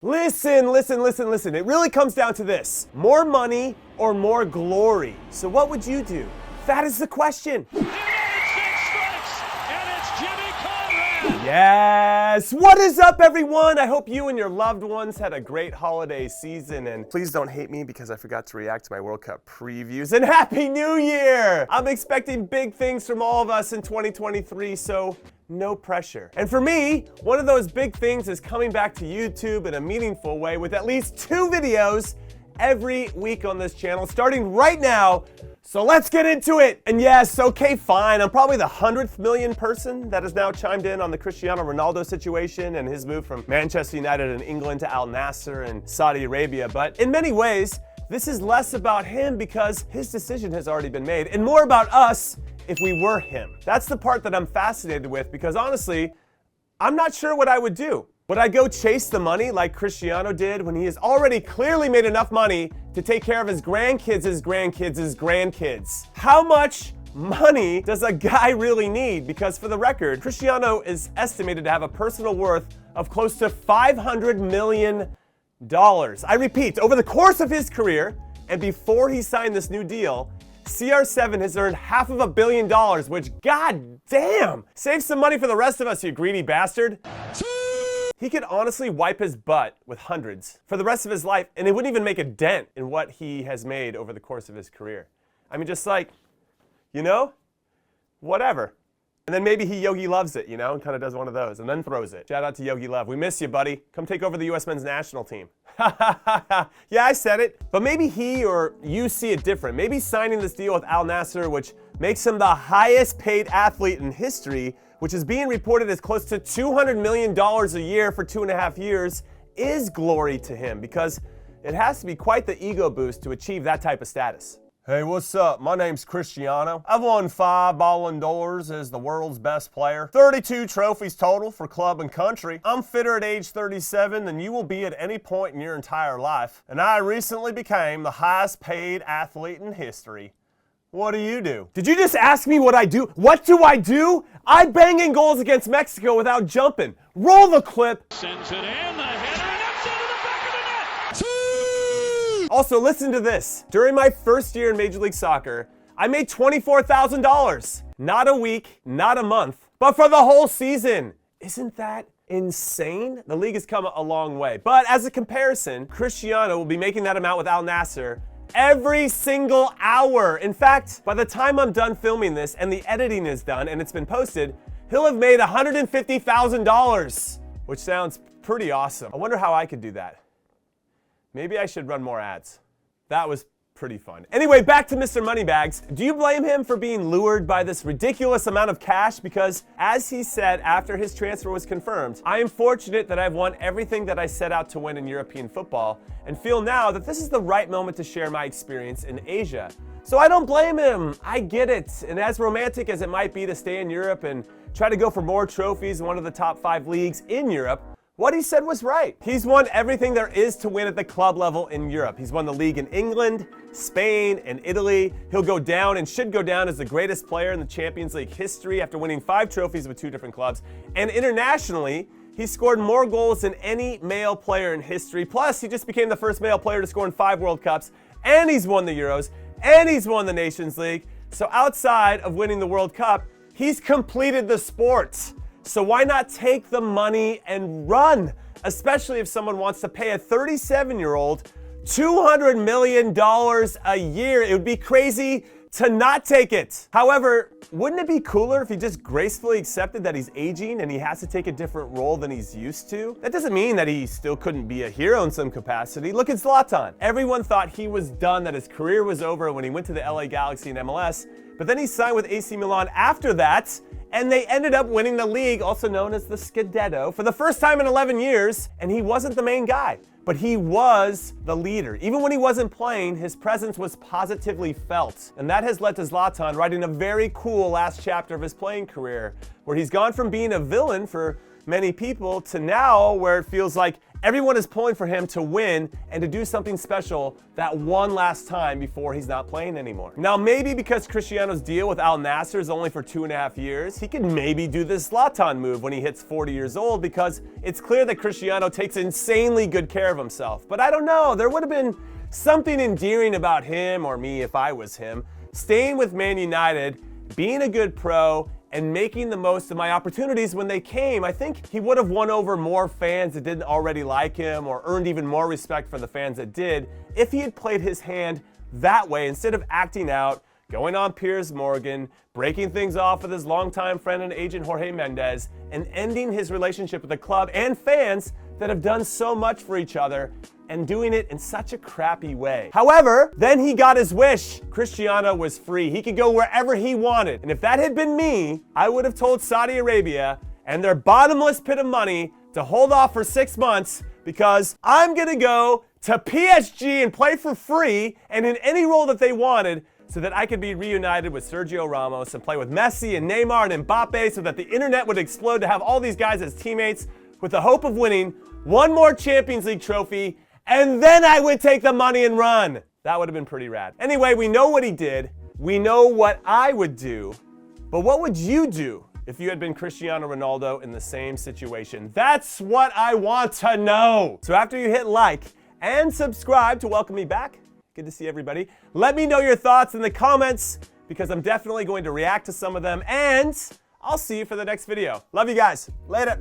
Listen. It really comes down to this. More money or more glory? So what would you do? That is the question. The United States strikes, and it's Jimmy Conrad. Yes! What is up, everyone? I hope you and your loved ones had a great holiday season, and please don't hate me because I forgot to react to my World Cup previews. And Happy New Year! I'm expecting big things from all of us in 2023, so no pressure. And for me, one of those big things is coming back to YouTube in a meaningful way with at least 2 videos every week on this channel, starting right now. So let's get into it. And yes, okay, fine. I'm probably the 100th million person that has now chimed in on the Cristiano Ronaldo situation and his move from Manchester United and England to Al Nassr and Saudi Arabia. But in many ways, this is less about him because his decision has already been made, and more about us if we were him. That's the part that I'm fascinated with because honestly, I'm not sure what I would do. Would I go chase the money like Cristiano did when he has already clearly made enough money to take care of his grandkids' grandkids? How much money does a guy really need? Because for the record, Cristiano is estimated to have a personal worth of close to $500 million. I repeat, over the course of his career and before he signed this new deal, CR7 has earned $500 million, which, god damn, save some money for the rest of us, you greedy bastard. He could honestly wipe his butt with hundreds for the rest of his life, and it wouldn't even make a dent in what he has made over the course of his career. I mean, just like, you know, whatever. And then maybe he Yogi Loves it, you know, and kind of does one of those and then throws it. Shout out to Yogi Love. We miss you, buddy. Come take over the U.S. men's national team. Yeah, I said it. But maybe he or you see it different. Maybe signing this deal with Al Nassr, which makes him the highest paid athlete in history, which is being reported as close to $200 million a year for 2.5 years, is glory to him because it has to be quite the ego boost to achieve that type of status. Hey, what's up? My name's Cristiano. I've won 5 Ballon d'Ors as the world's best player, 32 trophies total for club and country. I'm fitter at age 37 than you will be at any point in your entire life, and I recently became the highest paid athlete in history. What do you do? Did you just ask me what I do? What do I do? I bang in goals against Mexico without jumping. Roll the clip. Sends it in, the header, and it's into the back of the net. Also, listen to this. During my first year in Major League Soccer, I made $24,000. Not a week, not a month, but for the whole season. Isn't that insane? The league has come a long way. But as a comparison, Cristiano will be making that amount with Al Nassr every single hour. In fact, by the time I'm done filming this and the editing is done and it's been posted, he'll have made $150,000, which sounds pretty awesome. I wonder how I could do that. Maybe I should run more ads. That was pretty fun. Anyway, back to Mr. Moneybags. Do you blame him for being lured by this ridiculous amount of cash? Because as he said after his transfer was confirmed, I am fortunate that I've won everything that I set out to win in European football and feel now that this is the right moment to share my experience in Asia. So I don't blame him. I get it. And as romantic as it might be to stay in Europe and try to go for more trophies in one of the top 5 leagues in Europe, what he said was right. He's won everything there is to win at the club level in Europe. He's won the league in England, Spain, and Italy. He'll go down and should go down as the greatest player in the Champions League history after winning 5 trophies with 2 different clubs. And internationally, he scored more goals than any male player in history. Plus, he just became the first male player to score in 5 World Cups, and he's won the Euros, and he's won the Nations League. So outside of winning the World Cup, he's completed the sport. So why not take the money and run? Especially if someone wants to pay a 37-year-old $200 million a year. It would be crazy to not take it. However, wouldn't it be cooler if he just gracefully accepted that he's aging and he has to take a different role than he's used to? That doesn't mean that he still couldn't be a hero in some capacity. Look at Zlatan. Everyone thought he was done, that his career was over when he went to the LA Galaxy and MLS, but then he signed with AC Milan after that, and they ended up winning the league, also known as the Scudetto, for the first time in 11 years, and he wasn't the main guy, but he was the leader. Even when he wasn't playing, his presence was positively felt, and that has led to Zlatan writing a very cool last chapter of his playing career, where he's gone from being a villain for many people to now where it feels like everyone is pulling for him to win and to do something special that one last time before he's not playing anymore. Now, maybe because Cristiano's deal with Al Nassr is only for 2.5 years, he can maybe do this Zlatan move when he hits 40 years old, because it's clear that Cristiano takes insanely good care of himself. But I don't know, there would have been something endearing about him, or me if I was him, staying with Man United, being a good pro, and making the most of my opportunities when they came. I think he would have won over more fans that didn't already like him, or earned even more respect from the fans that did, if he had played his hand that way instead of acting out, going on Piers Morgan, breaking things off with his longtime friend and agent Jorge Mendes, and ending his relationship with the club and fans that have done so much for each other, and doing it in such a crappy way. However, then he got his wish. Cristiano was free. He could go wherever he wanted. And if that had been me, I would have told Saudi Arabia and their bottomless pit of money to hold off for 6 months, because I'm gonna go to PSG and play for free and in any role that they wanted, so that I could be reunited with Sergio Ramos and play with Messi and Neymar and Mbappe, so that the internet would explode to have all these guys as teammates with the hope of winning one more Champions League trophy, and then I would take the money and run. That would have been pretty rad. Anyway, we know what he did. We know what I would do. But what would you do if you had been Cristiano Ronaldo in the same situation? That's what I want to know. So after you hit like and subscribe to welcome me back, good to see everybody, let me know your thoughts in the comments, because I'm definitely going to react to some of them, and I'll see you for the next video. Love you guys. Later.